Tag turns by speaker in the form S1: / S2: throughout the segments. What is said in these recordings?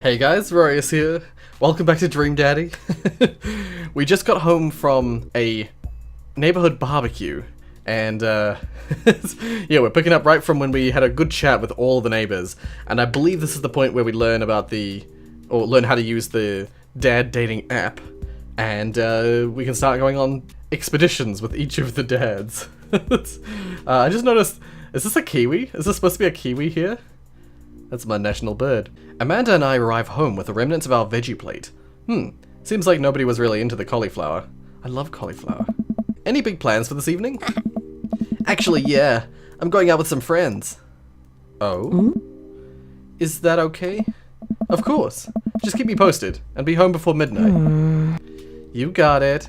S1: Hey guys, Rorius here. Welcome back to Dream Daddy. We just got home from a neighborhood barbecue, and yeah, we're picking up right from when we had a good chat with all the neighbors, and I believe this is the point where we learn about learn how to use the dad dating app, and we can start going on expeditions with each of the dads. I just noticed, is this a kiwi? Is this supposed to be a kiwi here? That's my national bird. Amanda and I arrive home with the remnants of our veggie plate. Seems like nobody was really into the cauliflower. I love cauliflower. Any big plans for this evening? Actually, yeah. I'm going out with some friends. Oh? Is that okay? Of course. Just keep me posted, and be home before midnight. You got it.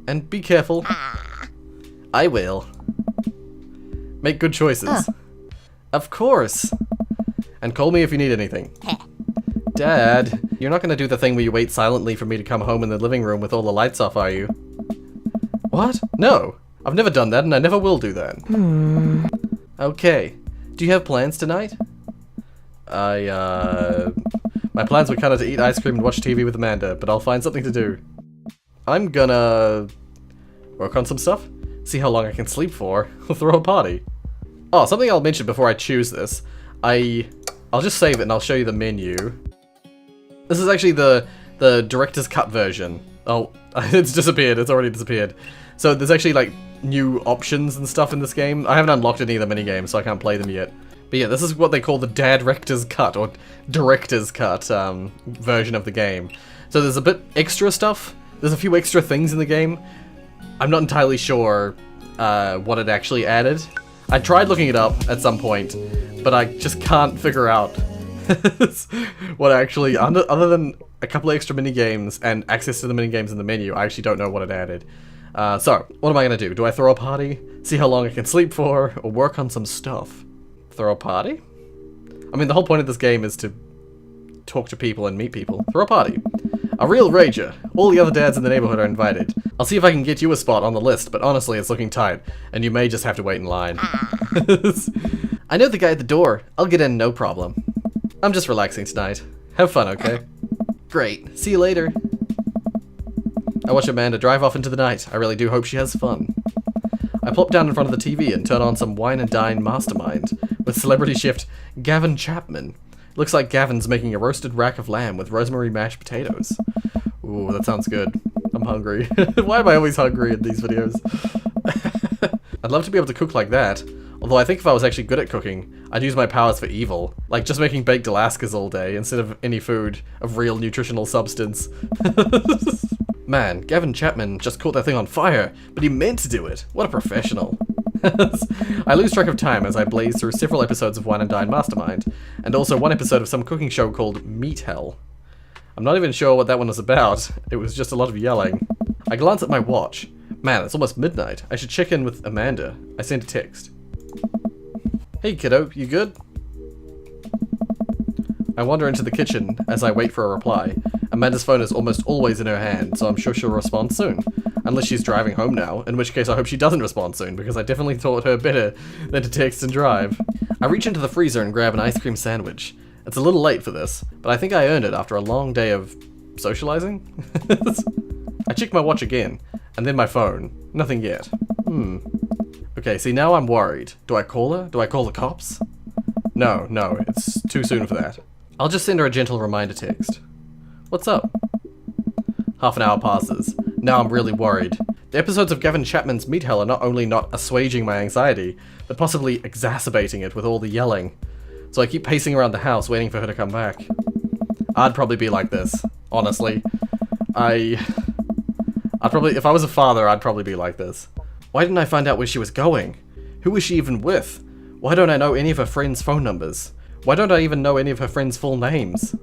S1: And be careful. I will. Make good choices. Of course. And call me if you need anything. Dad, you're not gonna do the thing where you wait silently for me to come home in the living room with all the lights off, are you? What? No. I've never done that, and I never will do that. Okay. Do you have plans tonight? My plans were kinda to eat ice cream and watch TV with Amanda, but I'll find something to do. I'm gonna work on some stuff, see how long I can sleep for, throw a party. Oh, something I'll mention before I choose this. I'll just save it and I'll show you the menu. This is actually the director's cut version. Oh, it's disappeared. It's already disappeared. So there's actually like new options and stuff in this game. I haven't unlocked any of the minigames, so I can't play them yet. But yeah, this is what they call the director's cut, or director's cut version of the game. So there's a bit extra stuff. There's a few extra things in the game. I'm not entirely sure what it actually added. I tried looking it up at some point, but I just can't figure out what actually, other than a couple of extra minigames and access to the minigames in the menu, I actually don't know what it added. So, what am I gonna do? Do I throw a party? See how long I can sleep for? Or work on some stuff? Throw a party? I mean, the whole point of this game is to talk to people and meet people. Throw a party. A real rager. All the other dads in the neighborhood are invited. I'll see if I can get you a spot on the list, but honestly, it's looking tight, and you may just have to wait in line. I know the guy at the door. I'll get in, no problem. I'm just relaxing tonight. Have fun, okay? Great. See you later. I watch Amanda drive off into the night. I really do hope she has fun. I plop down in front of the TV and turn on some Wine and Dine Mastermind with celebrity chef Gavin Chapman. Looks like Gavin's making a roasted rack of lamb with rosemary mashed potatoes. Ooh, that sounds good. I'm hungry. Why am I always hungry in these videos? I'd love to be able to cook like that. Although I think if I was actually good at cooking, I'd use my powers for evil. Like just making baked Alaskas all day instead of any food of real nutritional substance. Man, Gavin Chapman just caught that thing on fire, but he meant to do it. What a professional. I lose track of time as I blaze through several episodes of Wine and Dine Mastermind, and also one episode of some cooking show called Meat Hell. I'm not even sure what that one was about. It was just a lot of yelling. I glance at my watch. Man, it's almost midnight. I should check in with Amanda. I sent a text. Hey kiddo, you good? I wander into the kitchen as I wait for a reply. Amanda's phone is almost always in her hand, so I'm sure she'll respond soon. Unless she's driving home now, in which case I hope she doesn't respond soon, because I definitely taught her better than to text and drive. I reach into the freezer and grab an ice cream sandwich. It's a little late for this, but I think I earned it after a long day of socializing? I check my watch again, and then my phone. Nothing yet. Okay, see, now I'm worried. Do I call her? Do I call the cops? No, it's too soon for that. I'll just send her a gentle reminder text. What's up? Half an hour passes. Now I'm really worried. The episodes of Gavin Chapman's Meat Hell are not only not assuaging my anxiety, but possibly exacerbating it with all the yelling. So I keep pacing around the house waiting for her to come back. I'd probably be like this, honestly. I'd probably, if I was a father, I'd probably be like this. Why didn't I find out where she was going? Who was she even with? Why don't I know any of her friends' phone numbers? Why don't I even know any of her friends' full names?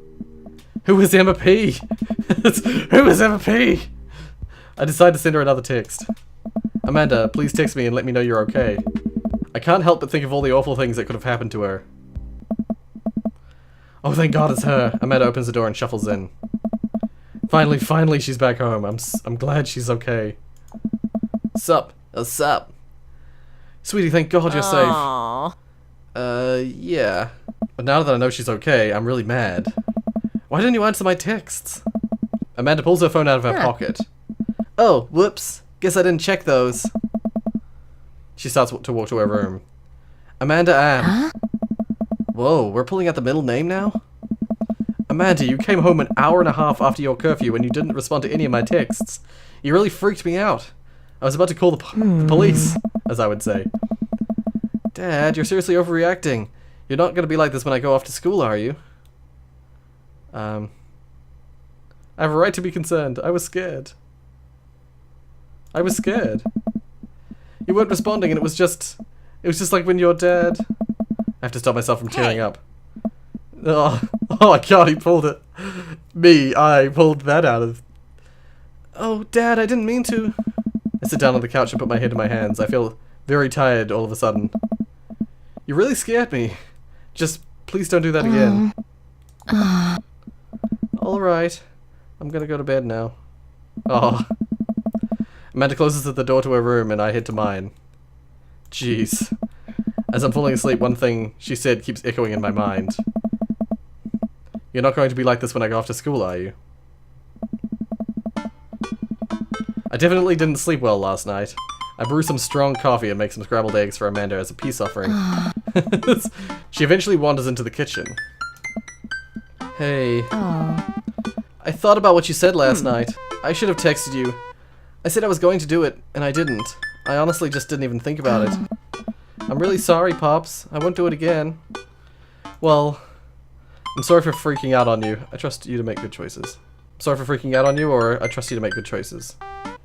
S1: Who is Emma P? Who is Emma P? I decide to send her another text. Amanda, please text me and let me know you're okay. I can't help but think of all the awful things that could have happened to her. Oh, thank God it's her. Amanda opens the door and shuffles in. Finally, she's back home. I'm glad she's okay. Sup? Sup? Sweetie, thank God you're safe. Yeah. But now that I know she's okay, I'm really mad. Why didn't you answer my texts? Amanda pulls her phone out of her pocket. Oh, whoops. Guess I didn't check those. She starts to walk to her room. Amanda Ann.
S2: Huh?
S1: Whoa, we're pulling out the middle name now? Amanda, you came home an hour and a half after your curfew and you didn't respond to any of my texts. You really freaked me out. I was about to call the police, as I would say. Dad, you're seriously overreacting. You're not going to be like this when I go off to school, are you? I have a right to be concerned. I was scared. I was scared. You weren't responding and it was just like when your dad... I have to stop myself from tearing up. Oh my god, he pulled it. I pulled that out of... Oh, Dad, I didn't mean to. I sit down on the couch and put my head in my hands. I feel very tired all of a sudden. You really scared me. Just, please don't do that again. Alright. I'm gonna go to bed now. Oh. Amanda closes the door to her room and I head to mine. Jeez. As I'm falling asleep, one thing she said keeps echoing in my mind. You're not going to be like this when I go off to school, are you? I definitely didn't sleep well last night. I brew some strong coffee and make some scrambled eggs for Amanda as a peace offering. She eventually wanders into the kitchen. Hey. I thought about what you said last night. I should have texted you. I said I was going to do it, and I didn't. I honestly just didn't even think about it. I'm really sorry, Pops. I won't do it again. Well, I'm sorry for freaking out on you. I trust you to make good choices. Sorry for freaking out on you, or I trust you to make good choices.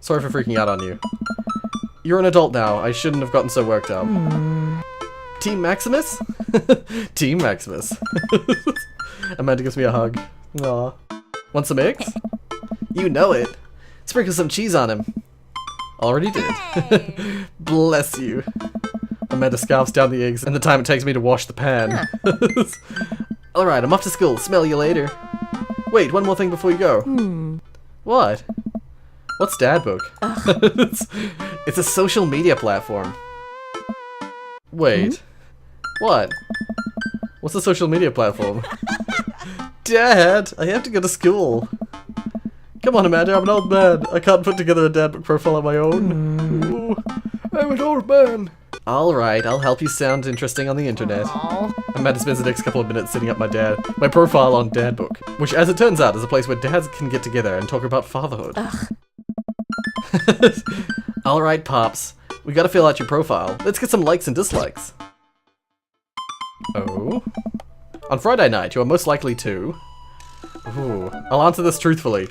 S1: Sorry for freaking out on you. You're an adult now. I shouldn't have gotten so worked up. Team Maximus? Team Maximus. Amanda gives me a hug. Aw. Want some eggs? You know it. Sprinkle some cheese on him. Already did.
S2: Hey.
S1: Bless you. Amanda scarfs down the eggs and the time it takes me to wash the pan. Alright, I'm off to school. Smell you later. Wait, one more thing before you go. What? What's DadBook? It's a social media platform. Wait. What? What's a social media platform? Dad, I have to go to school. Come on, Amanda, I'm an old man. I can't put together a DadBook profile on my own. Ooh, I'm an old man. Alright, I'll help you sound interesting on the internet. Amanda spends the next couple of minutes setting up my profile on DadBook, which, as it turns out, is a place where dads can get together and talk about fatherhood. Alright, Pops. We gotta fill out your profile. Let's get some likes and dislikes. Oh? On Friday night, you are most likely to... Ooh, I'll answer this truthfully.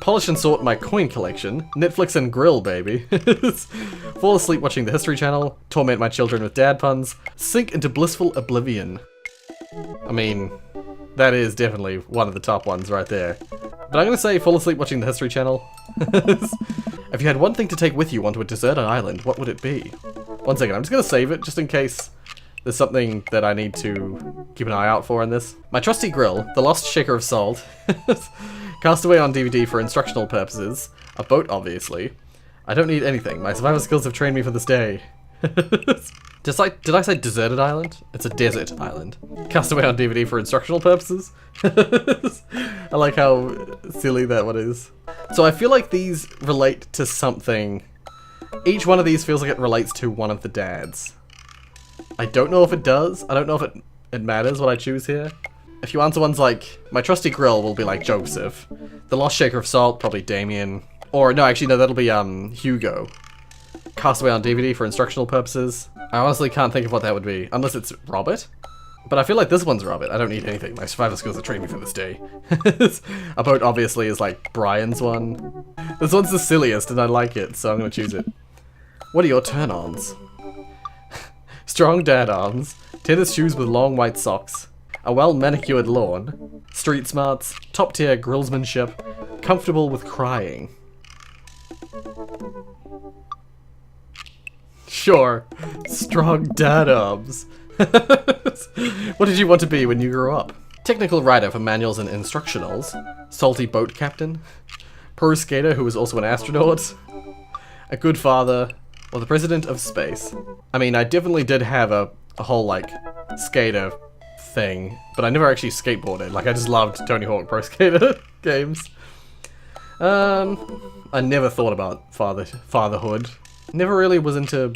S1: Polish and sort my coin collection. Netflix and grill, baby. Fall asleep watching the History Channel. Torment my children with dad puns. Sink into blissful oblivion. I mean, that is definitely one of the top ones right there. But I'm gonna say fall asleep watching the History Channel. If you had one thing to take with you onto a deserted island, what would it be? One second, I'm just gonna save it just in case there's something that I need to keep an eye out for in this. My trusty grill, the lost shaker of salt, cast away on DVD for instructional purposes, a boat obviously. I don't need anything, my survival skills have trained me for this day. Did I say deserted island? It's a desert island. Cast away on DVD for instructional purposes. I like how silly that one is. So I feel like these relate to something. Each one of these feels like it relates to one of the dads. I don't know if it does. I don't know if it matters what I choose here. If you answer ones like, my trusty grill will be like Joseph. The lost shaker of salt, probably Damien. Or no, actually no, that'll be Hugo. Cast away on DVD for instructional purposes. I honestly can't think of what that would be, unless it's Robert. But I feel like this one's Robert. I don't need anything. My survival skills have trained me for this day. A boat obviously is like Brian's one. This one's the silliest and I like it, so I'm gonna choose it. What are your turn-ons? Strong dad arms, tennis shoes with long white socks, a well-manicured lawn, street smarts, top-tier grillsmanship, comfortable with crying. Sure, strong dad arms. What did you want to be when you grew up? Technical writer for manuals and instructionals, salty boat captain, pro skater who was also an astronaut, a good father, or the president of space. I mean, I definitely did have a whole, like, skater thing, but I never actually skateboarded. Like, I just loved Tony Hawk Pro Skater games. I never thought about fatherhood. Never really was into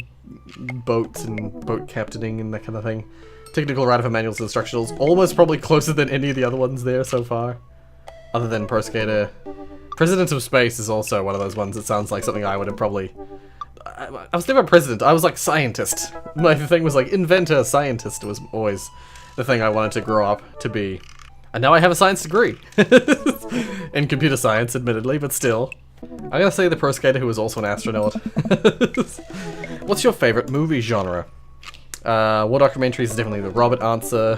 S1: boats and boat captaining and that kind of thing. Technical writer for manuals and instructionals. Almost probably closer than any of the other ones there so far. Other than Pro Skater. President of Space is also one of those ones that sounds like something I would have probably... I was never president, I was like scientist. My thing was like inventor, scientist was always the thing I wanted to grow up to be. And now I have a science degree. In computer science, admittedly, but still. I'm gonna say the Pro Skater who was also an astronaut. What's your favorite movie genre? War documentaries is definitely the Robert answer.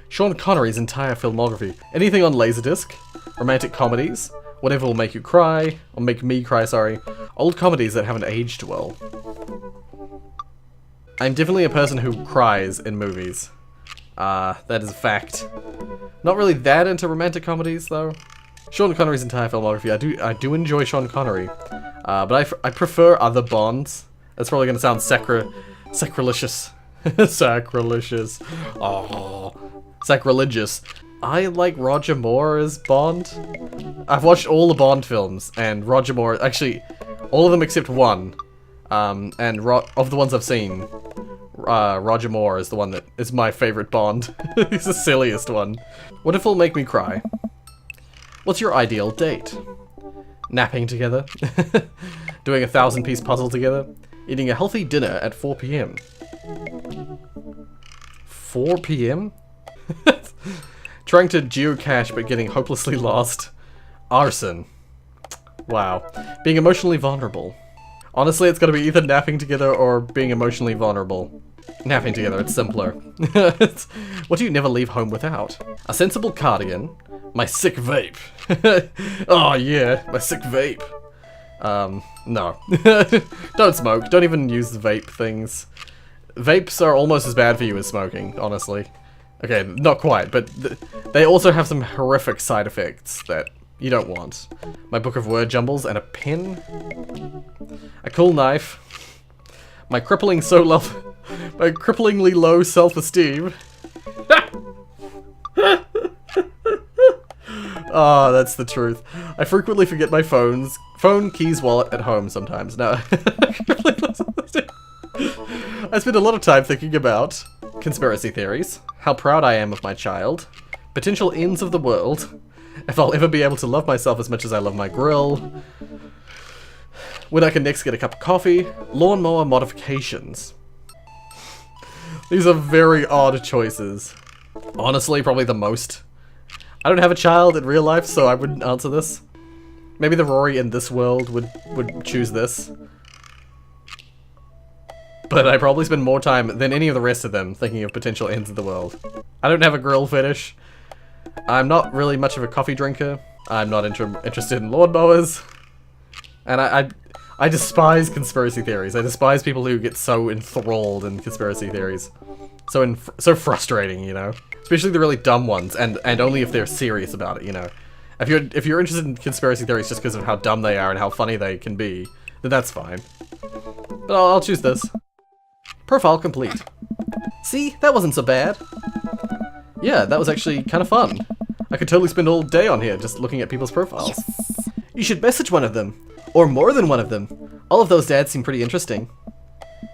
S1: Sean Connery's entire filmography. Anything on Laserdisc. Romantic comedies. Whatever will make you cry. Or make me cry, sorry. Old comedies that haven't aged well. I'm definitely a person who cries in movies. That is a fact. Not really that into romantic comedies, though. Sean Connery's entire filmography. I do enjoy Sean Connery. But I prefer other Bonds. That's probably going to sound sacrilegious. Sacrilegious. Oh, sacrilegious. I like Roger Moore as Bond. I've watched all the Bond films, and Roger Moore, actually, all of them except one. And of the ones I've seen, Roger Moore is the one that is my favorite Bond. He's the silliest one. What if it'll make me cry? What's your ideal date? Napping together? Doing a 1,000-piece puzzle together? Eating a healthy dinner at 4 PM? 4 PM? Trying to geocache but getting hopelessly lost? Arson. Wow. Being emotionally vulnerable. Honestly, it's gotta be either napping together or being emotionally vulnerable. Napping together, it's simpler. What do you never leave home without? A sensible cardigan. My sick vape. Oh yeah, my sick vape. No. Don't smoke. Don't even use the vape things. Vapes are almost as bad for you as smoking, honestly. Okay, not quite, but they also have some horrific side effects that you don't want. My book of word jumbles and a pen. A cool knife. My cripplingly low self-esteem. Oh, that's the truth. I frequently forget my phone, keys, wallet at home sometimes. No. I spend a lot of time thinking about conspiracy theories, how proud I am of my child, potential ends of the world, if I'll ever be able to love myself as much as I love my grill, when I can next get a cup of coffee, lawnmower modifications. These are very odd choices. Honestly, probably the most. I don't have a child in real life, so I wouldn't answer this. Maybe the Rory in this world would choose this. But I probably spend more time than any of the rest of them thinking of potential ends of the world. I don't have a grill fetish. I'm not really much of a coffee drinker. I'm not interested in lawnmowers. And I despise conspiracy theories. I despise people who get so enthralled in conspiracy theories. So frustrating, you know? Especially the really dumb ones, and only if they're serious about it, you know? If you're interested in conspiracy theories just because of how dumb they are and how funny they can be, then that's fine. But I'll choose this. Profile complete. See? That wasn't so bad. Yeah, that was actually kind of fun. I could totally spend all day on here just looking at people's profiles. Yes. You should message one of them. Or more than one of them. All of those dads seem pretty interesting.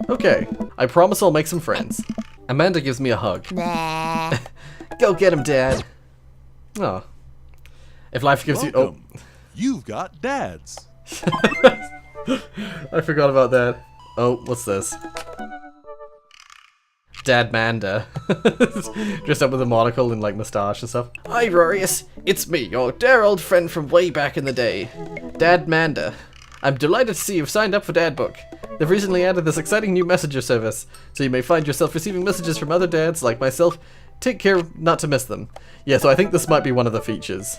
S1: Okay, I promise I'll make some friends. Amanda gives me a hug. Nah. Go get him, Dad. Oh. If life gives
S2: Welcome. You... Oh. You've got dads.
S1: I forgot about that. Oh, what's this? Dadmanda. Dressed up with a monocle and like moustache and stuff. Hi Rorius, it's me, your dear old friend from way back in the day. Dadmanda. I'm delighted to see you've signed up for DadBook. They've recently added this exciting new messenger service, so you may find yourself receiving messages from other dads like myself. Take care not to miss them. Yeah, so I think this might be one of the features.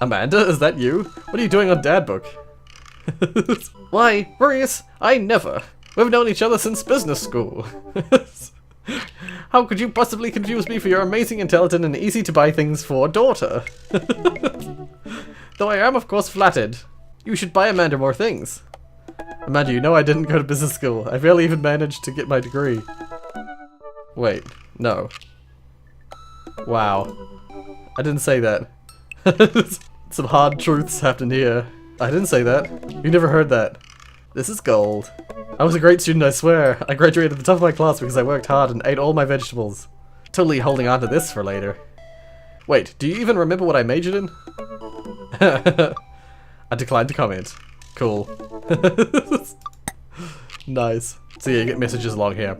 S1: Amanda, is that you? What are you doing on DadBook? Why, Rorius, I never. We've known each other since business school. How could you possibly confuse me for your amazing, intelligent, and easy-to-buy things for daughter? Though I am, of course, flattered. You should buy Amanda more things. Amanda, you know I didn't go to business school. I barely even managed to get my degree. Wait, no. Wow. I didn't say that. Some hard truths happened here. I didn't say that. You never heard that. This is gold. I was a great student, I swear. I graduated at the top of my class because I worked hard and ate all my vegetables. Totally holding on to this for later. Wait, do you even remember what I majored in? I declined to comment. Cool. Nice. So yeah, you get messages along here.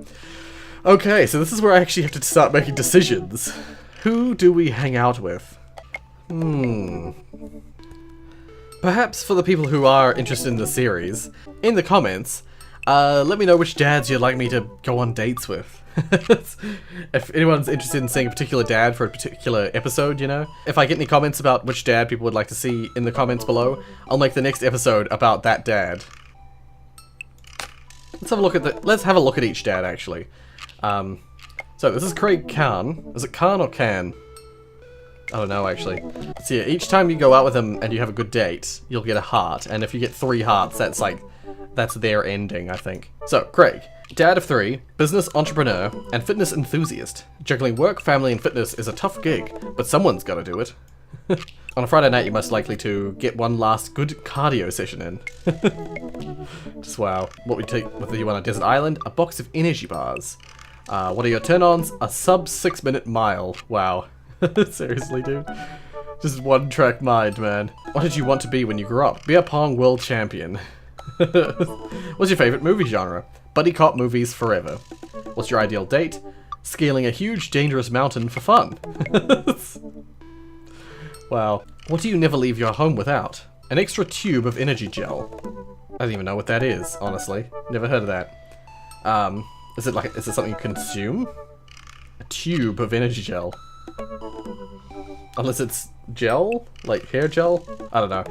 S1: Okay, so this is where I actually have to start making decisions. Who do we hang out with? Perhaps for the people who are interested in the series, in the comments, let me know which dads you'd like me to go on dates with. If anyone's interested in seeing a particular dad for a particular episode, you know? If I get any comments about which dad people would like to see in the comments below, I'll make the next episode about that dad. Let's have a look at each dad, actually. So this is Craig Khan. Is it Khan or Can? I don't know, actually. So yeah, each time you go out with him and you have a good date, you'll get a heart. And if you get 3 hearts, that's their ending, I think. So, Craig. Dad of 3, business entrepreneur, and fitness enthusiast. Juggling work, family, and fitness is a tough gig, but someone's gotta do it. On a Friday night, you're most likely to get one last good cardio session in. Just wow. What would you take with you on a desert island? A box of energy bars. What are your turn-ons? A sub 6-minute mile. Wow. Seriously, dude? Just one-track mind, man. What did you want to be when you grew up? Beer pong world champion. What's your favorite movie genre? Buddy cop movies forever. What's your ideal date? Scaling a huge, dangerous mountain for fun. Wow. What do you never leave your home without? An extra tube of energy gel. I don't even know what that is, honestly. Never heard of that. Is it something you consume? A tube of energy gel. Unless it's gel? Like hair gel? I don't know.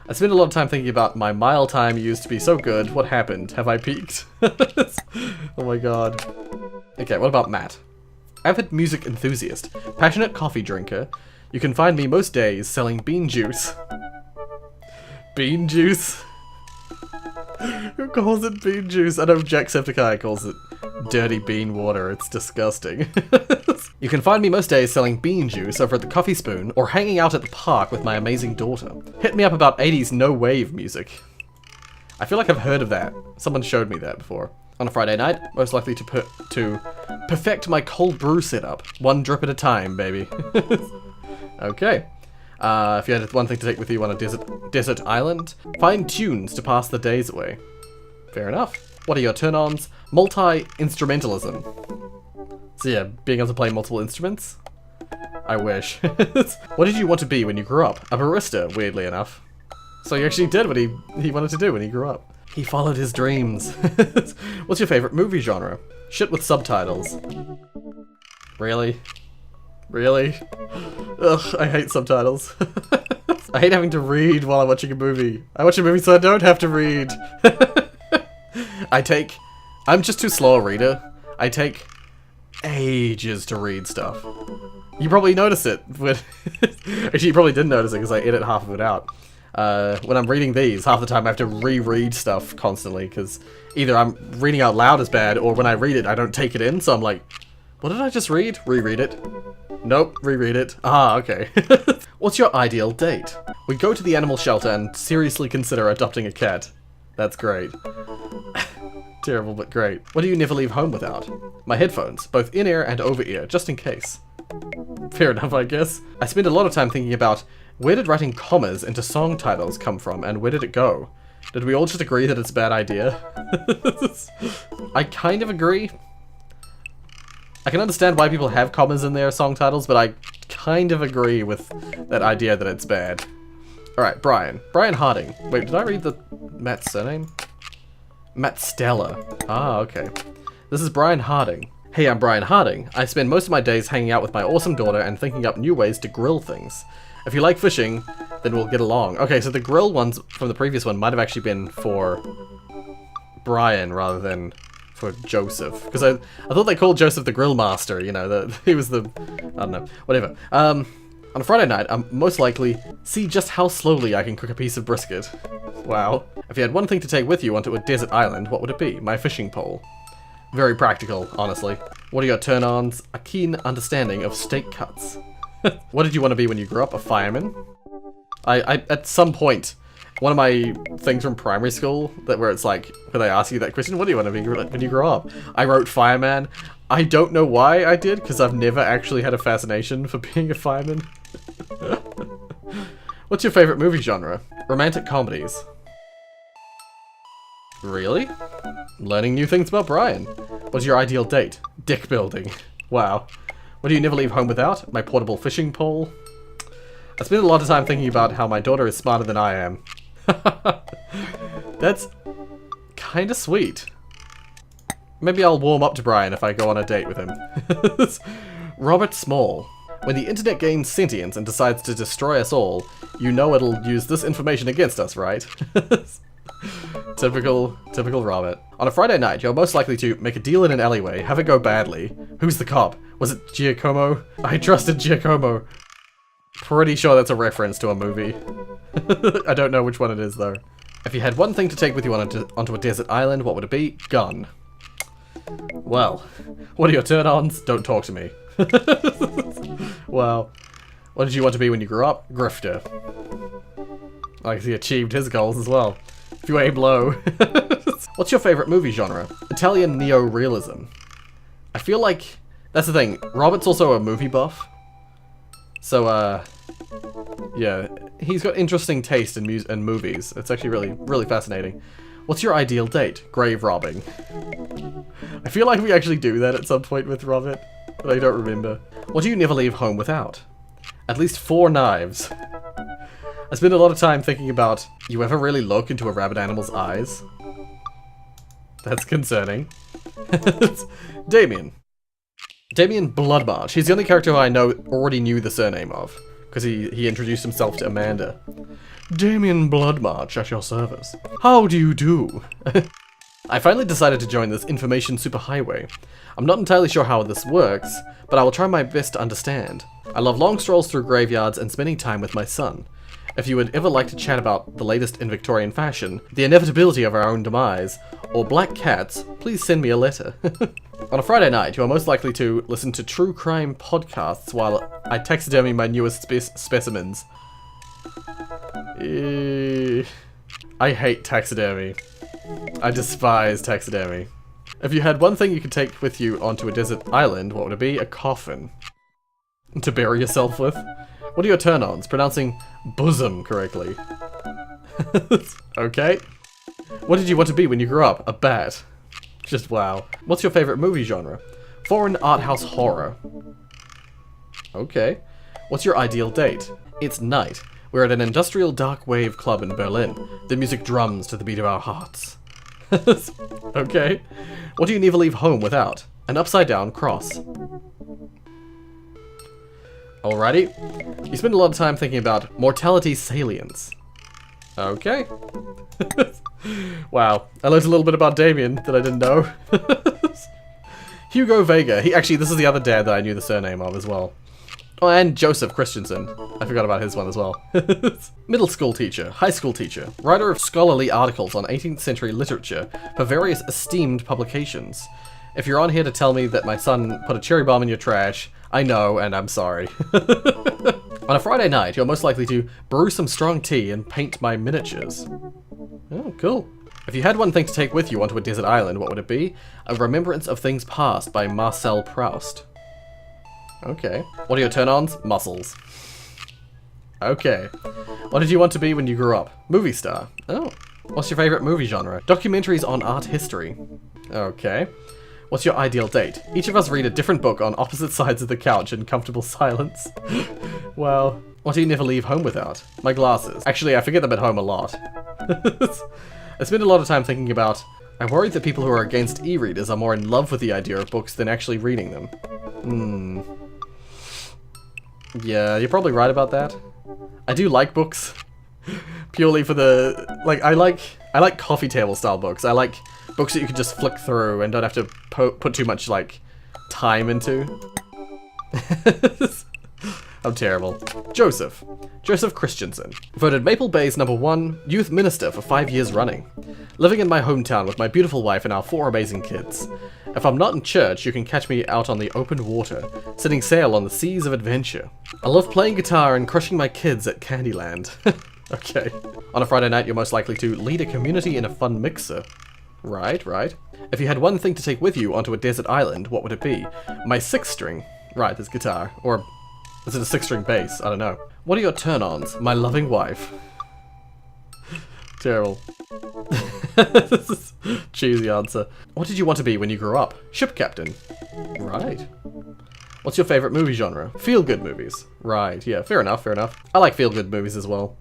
S1: I spent a lot of time thinking about my mile time used to be so good. What happened? Have I peaked? Oh my god. Okay, what about Matt? Avid music enthusiast. Passionate coffee drinker. You can find me most days selling bean juice. Bean juice? Who calls it bean juice? I know Jacksepticeye calls it dirty bean water. It's disgusting. You can find me most days selling bean juice over at the Coffee Spoon or hanging out at the park with my amazing daughter. Hit me up about 80s no-wave music. I feel like I've heard of that. Someone showed me that before. On a Friday night, most likely to perfect my cold brew setup. One drip at a time, baby. Okay. If you had one thing to take with you on a desert island, find tunes to pass the days away. Fair enough. What are your turn-ons? Multi-instrumentalism. So yeah, being able to play multiple instruments? I wish. What did you want to be when you grew up? A barista, weirdly enough. So he actually did what he wanted to do when he grew up. He followed his dreams. What's your favorite movie genre? Shit with subtitles. Really? Really? Ugh, I hate subtitles. I hate having to read while I'm watching a movie. I watch a movie so I don't have to read. I'm just too slow a reader. I take ages to read stuff. You probably notice it. Actually, you probably didn't notice it because I edit half of it out. When I'm reading these, half the time I have to reread stuff constantly because either I'm reading out loud is bad, or when I read it, I don't take it in, so I'm like, what did I just read? Reread it. Nope, reread it. Ah, okay. What's your ideal date? We go to the animal shelter and seriously consider adopting a cat. That's great. Terrible, but great. What do you never leave home without? My headphones, both in-ear and over-ear, just in case. Fair enough, I guess. I spend a lot of time thinking about where did writing commas into song titles come from, and where did it go? Did we all just agree that it's a bad idea? I kind of agree. I can understand why people have commas in their song titles, but I kind of agree with that idea that it's bad. Alright, Brian. Brian Harding. Wait, did I read Matt's surname? Matt Stella. Ah, okay. This is Brian Harding. Hey, I'm Brian Harding. I spend most of my days hanging out with my awesome daughter and thinking up new ways to grill things. If you like fishing, then we'll get along. Okay, so the grill ones from the previous one might have actually been for Brian rather than for Joseph. Because I thought they called Joseph the grill master, you know, he was the, I don't know, whatever. On a Friday night, I'm most likely see just how slowly I can cook a piece of brisket. Wow. If you had one thing to take with you onto a desert island, what would it be? My fishing pole. Very practical, honestly. What are your turn-ons? A keen understanding of steak cuts. What did you want to be when you grew up? A fireman? I at some point, one of my things from primary school, where it's like, where they ask you that question, what do you want to be when you grow up? I wrote fireman. I don't know why I did, because I've never actually had a fascination for being a fireman. What's your favorite movie genre? Romantic comedies. Really? Learning new things about Brian. What's your ideal date? Dick building. Wow. What do you never leave home without? My portable fishing pole. I spend a lot of time thinking about how my daughter is smarter than I am. That's kinda sweet. Maybe I'll warm up to Brian if I go on a date with him. Robert Small. When the internet gains sentience and decides to destroy us all, you know it'll use this information against us, right? Typical Robert. On a Friday night, you're most likely to make a deal in an alleyway, have it go badly. Who's the cop? Was it Giacomo? I trusted Giacomo. Pretty sure that's a reference to a movie. I don't know which one it is, though. If you had one thing to take with you onto a desert island, what would it be? Gun. Well, what are your turn-ons? Don't talk to me. Wow. What did you want to be when you grew up? Grifter. I guess he achieved his goals as well. If you aim low. What's your favorite movie genre? Italian neo-realism. I feel like... That's the thing. Robert's also a movie buff. So, yeah. He's got interesting taste in movies. It's actually really fascinating. What's your ideal date? Grave robbing. I feel like we actually do that at some point with Robert, but I don't remember. What do you never leave home without? At least 4 knives. I spend a lot of time thinking about, you ever really look into a rabbit animal's eyes? That's concerning. Damien. Damien Bloodmarch. He's the only character who I know already knew the surname of, because he introduced himself to Amanda. Damien Bloodmarch at your service. How do you do? I finally decided to join this information superhighway. I'm not entirely sure how this works, but I will try my best to understand. I love long strolls through graveyards and spending time with my son. If you would ever like to chat about the latest in Victorian fashion, the inevitability of our own demise, or black cats, please send me a letter. On a Friday night, you are most likely to listen to true crime podcasts while I taxidermy my newest specimens. I hate taxidermy. I despise taxidermy. If you had one thing you could take with you onto a desert island, what would it be? A coffin. To bury yourself with? What are your turn-ons? Pronouncing bosom correctly. Okay. What did you want to be when you grew up? A bat. Just wow. What's your favorite movie genre? Foreign art house horror. Okay. What's your ideal date? It's night. We're at an industrial dark wave club in Berlin. The music drums to the beat of our hearts. Okay. What do you never leave home without? An upside down cross. Alrighty. You spend a lot of time thinking about mortality salience. Okay. Wow. I learned a little bit about Damien that I didn't know. Hugo Vega. This is the other dad that I knew the surname of as well. Oh, and Joseph Christiansen. I forgot about his one as well. Middle school teacher, high school teacher, writer of scholarly articles on 18th century literature for various esteemed publications. If you're on here to tell me that my son put a cherry bomb in your trash, I know, and I'm sorry. On a Friday night, you're most likely to brew some strong tea and paint my miniatures. Oh, cool. If you had one thing to take with you onto a desert island, what would it be? A Remembrance of Things Past by Marcel Proust. Okay. What are your turn-ons? Muscles. Okay. What did you want to be when you grew up? Movie star. Oh. What's your favorite movie genre? Documentaries on art history. Okay. What's your ideal date? Each of us read a different book on opposite sides of the couch in comfortable silence. Wow. What do you never leave home without? My glasses. Actually, I forget them at home a lot. I spend a lot of time thinking about... I'm worried that people who are against e-readers are more in love with the idea of books than actually reading them. Yeah, you're probably right about that. I do like books. Purely for the... I like coffee table style books. I like books that you can just flick through and don't have to put too much, time into. I'm terrible. Joseph Christiansen. Voted Maple Bay's #1 youth minister for 5 years running. Living in my hometown with my beautiful wife and our 4 amazing kids. If I'm not in church, you can catch me out on the open water, setting sail on the seas of adventure. I love playing guitar and crushing my kids at Candyland. Okay. On a Friday night, you're most likely to lead a community in a fun mixer. Right. If you had one thing to take with you onto a desert island, what would it be? My 6-string. Right, there's guitar. Or is it a 6-string bass? I don't know. What are your turn-ons? My loving wife. Terrible. This is a cheesy answer. What did you want to be when you grew up? Ship captain. Right. What's your favorite movie genre? Feel-good movies. Right, yeah, fair enough. I like feel-good movies as well.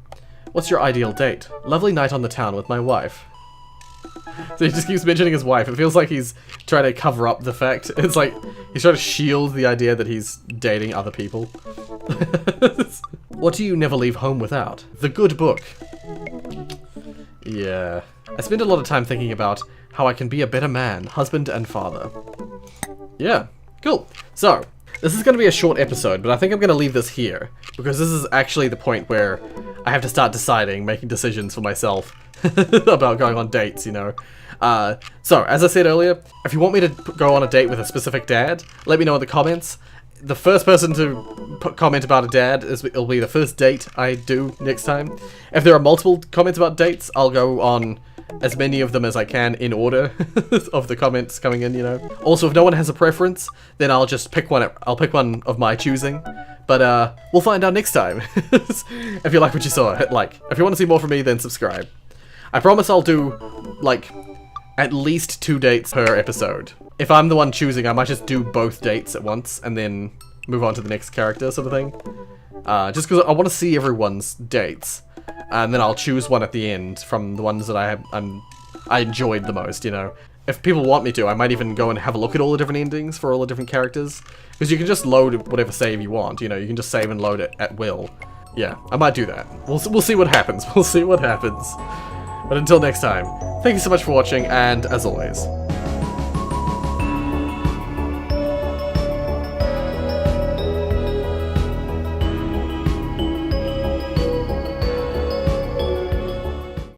S1: What's your ideal date? Lovely night on the town with my wife. So he just keeps mentioning his wife. It feels like he's trying to cover up the fact. It's like he's trying to shield the idea that he's dating other people. What do you never leave home without? The good book. Yeah. I spend a lot of time thinking about how I can be a better man, husband, and father. Yeah, cool. So, this is going to be a short episode, but I think I'm going to leave this here, because this is actually the point where I have to start deciding, making decisions for myself about going on dates, you know. So, as I said earlier, if you want me to go on a date with a specific dad, let me know in the comments. The first person to comment about a dad it'll be the first date I do next time. If there are multiple comments about dates, I'll go on as many of them as I can in order of the comments coming in, you know. Also, if no one has a preference, then I'll just pick one. I'll pick one of my choosing. But we'll find out next time. If you like what you saw, hit like. If you want to see more from me, then subscribe. I promise I'll do like at least 2 dates per episode. If I'm the one choosing, I might just do both dates at once and then move on to the next character, sort of thing. Just because I want to see everyone's dates, and then I'll choose one at the end from the ones that I enjoyed the most, you know. If people want me to, I might even go and have a look at all the different endings for all the different characters, because you can just load whatever save you want, you know. You can just save and load it at will. Yeah, I might do that. We'll see what happens. We'll see what happens. But until next time, thank you so much for watching, and as always,